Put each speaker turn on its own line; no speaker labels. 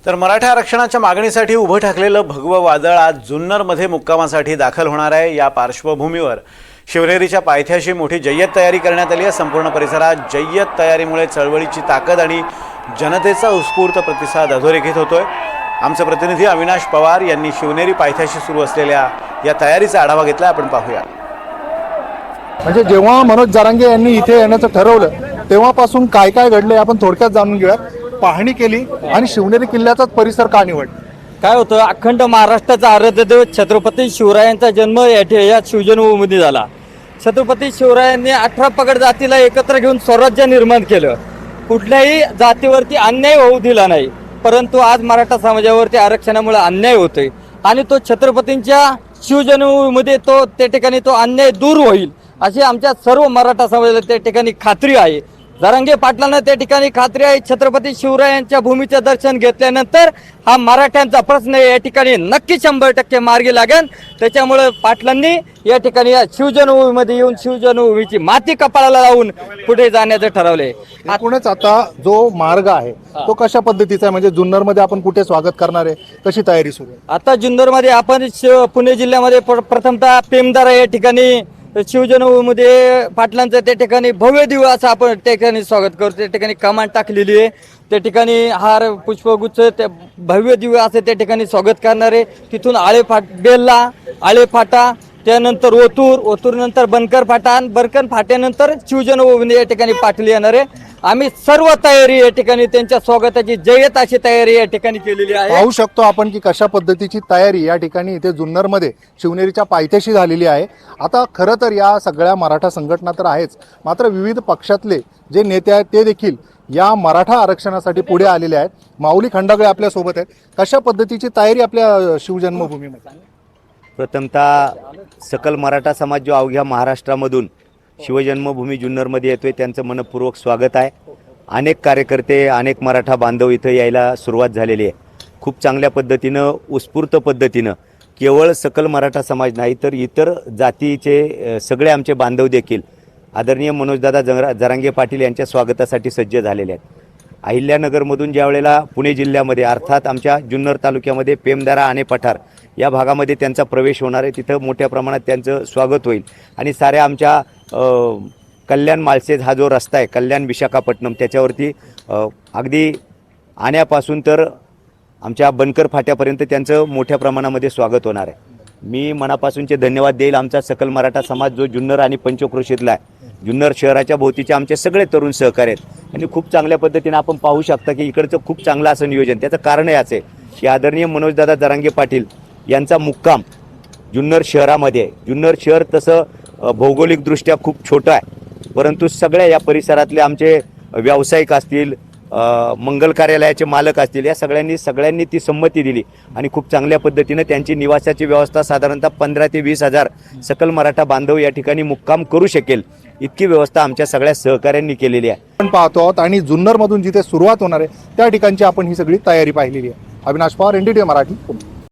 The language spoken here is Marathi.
तर मराठा आरक्षणाच्या मागणीसाठी उभं ठाकलेलं भगवं वादळ आज जुन्नरमध्ये मुक्कामासाठी दाखल होणार आहे। या पार्श्वभूमीवर शिवनेरीच्या पायथ्याशी मोठी जय्यत तयारी करण्यात आली आहे। संपूर्ण परिसरात जय्यत तयारीमुळे चळवळीची ताकद आणि जनतेचा उत्स्फूर्त प्रतिसाद अधोरेखित होतोय। आमचे प्रतिनिधी अविनाश पवार यांनी शिवनेरी पायथ्याशी सुरू असलेल्या या तयारीचा आढावा घेतला। आपण पाहूया।
म्हणजे जेव्हा मनोज जरांगे यांनी इथे येण्याचं ठरवलं तेव्हापासून काय काय घडले आपण थोडक्यात जाणून घेऊया। पाहणी केली आणि शिवनेरी किल्ल्याचाच परिसर का निवडला?
काय होतं, अखंड महाराष्ट्राचा आराध्यदैवत छत्रपती शिवरायांचा जन्म या शिवजन्मभूमीमध्ये झाला। छत्रपती शिवरायांनी 18 पगड जातीला एकत्र घेऊन स्वराज्य निर्माण केलं। कुठल्याही जातीवरती अन्याय होऊ दिला नाही, परंतु आज मराठा समाजावरती आरक्षणामुळे अन्याय होतोय आणि तो छत्रपतींच्या शिवजन्मभूमीमध्ये त्या ठिकाणी तो अन्याय दूर होईल अशी आमच्या सर्व मराठा समाजाला त्या ठिकाणी खात्री आहे। जरांगे पाटलांना त्या ठिकाणी खात्री आहे, छत्रपती शिवरायांच्या भूमीचे दर्शन घेतल्यानंतर हा मराठ्यांचा प्रश्न या ठिकाणी नक्की 100% मार्गी लागेल। त्याच्यामुळे पाटलांनी या ठिकाणी या शिवजन्मभूमीमध्ये येऊन शिवजन्मभूमीची माती कपाळाला लावून पुढे जाण्याचं ठरवले।
एकूणच आता जो मार्ग आहे तो कशा पद्धतीचा आहे, म्हणजे जुन्नरमध्ये आपण कुठे स्वागत करणार आहे, कशी तयारी सुरू आहे?
आता जुन्नरमध्ये आपण पुणे जिल्ह्यामध्ये प्रथमतः पेमदारा या ठिकाणी शिवजन्मभूमीमध्ये पाटलांचं त्या ठिकाणी भव्य दिव्य असं आपण त्या ठिकाणी स्वागत करतो। त्या ठिकाणी कमान टाकलेली आहे, त्या ठिकाणी हार पुष्पगुच्छ त्या भव्य दिव्य असं त्या ठिकाणी स्वागत करणार आहे। तिथून बेल्ला आळेफाटा, त्यानंतर ओतूर नंतर बनकर फाटा, बनकर फाट्यानंतर शिवजन्मभूमी या ठिकाणी पाटील येणार आहे। आम्ही सर्व तयारी या ठिकाणी त्यांच्या स्वागताची जय्यत अशी तयारी या ठिकाणी केलेली आहे।
पाहू शकतो आपण की कशा पद्धतीची तयारी या ठिकाणी इथे जुन्नरमध्ये शिवनेरीच्या पायथ्याशी झालेली आहे। आता खरं तर या सगळ्या मराठा संघटना तर आहेच, मात्र विविध पक्षातले जे नेते आहेत ते देखील या मराठा आरक्षणासाठी पुढे आलेले आहेत। माऊली खंडागळे आपल्या सोबत आहेत। कशा पद्धतीची तयारी आपल्या शिवजन्मभूमीमध्ये?
प्रथमतः सकल मराठा समाज जो अवघ्या महाराष्ट्रामधून शिवजन्मभूमी जुन्नरमध्ये येतोय त्यांचं मनपूर्वक स्वागत आहे। अनेक कार्यकर्ते अनेक मराठा बांधव इथं यायला सुरुवात झालेली आहे। खूप चांगल्या पद्धतीनं उत्स्फूर्त पद्धतीनं केवळ सकल मराठा समाज नाही तर इतर जातीचे सगळे आमचे बांधव देखील आदरणीय मनोजदादा जरांगे पाटील यांच्या स्वागतासाठी सज्ज झालेले आहेत। अहिल्यानगरमधून ज्या वेळेला पुणे जिल्ह्यामध्ये अर्थात आमच्या जुन्नर तालुक्यामध्ये पेमदारा आणि पठार या भागामध्ये त्यांचा प्रवेश होणार आहे, तिथं मोठ्या प्रमाणात त्यांचं स्वागत होईल। आणि साऱ्या आमच्या कल्याण माळशेज हा जो रस्ता आहे कल्याण विशाखापट्टणम त्याच्यावरती अगदी आण्यापासून तर आमच्या बनकर फाट्यापर्यंत त्यांचं मोठ्या प्रमाणामध्ये स्वागत होणार आहे। मी मनापासूनचे धन्यवाद देईल आमचा सकल मराठा समाज जो जुन्नर आणि पंचक्रोशीतला आहे। जुन्नर शहराच्या भोवतीचे आमचे सगळे तरुण सहकारी आहेत आणि खूप चांगल्या पद्धतीने आपण पाहू शकता की इकडचं खूप चांगलं असं नियोजन। त्याचं कारण हे असे की आदरणीय मनोजदादा जरांगे पाटील यांचा मुक्काम जुन्नर शहरामध्ये आहे। जुन्नर शहर तसं भौगोलिकदृष्ट्या खूप छोटं आहे, परंतु सगळ्या या परिसरातले आमचे व्यावसायिक असतील, मंगल कार्यालयाचे मालक असतील, या सगळ्यांनी ती संमती दिली आणि खूप चांगल्या पद्धतीनं त्यांची निवासाची व्यवस्था साधारणतः 15 ते 20 हजार सकल मराठा बांधव या ठिकाणी मुक्काम करू शकेल इतकी व्यवस्था आमच्या सगळ्या सहकाऱ्यांनी केलेली आहे।
आपण पाहतो आहोत आणि जुन्नरमधून जिथे सुरुवात होणार आहे त्या ठिकाणची आपण ही सगळी तयारी पाहिलेली आहे। अविनाश पवार, NDTV मराठी।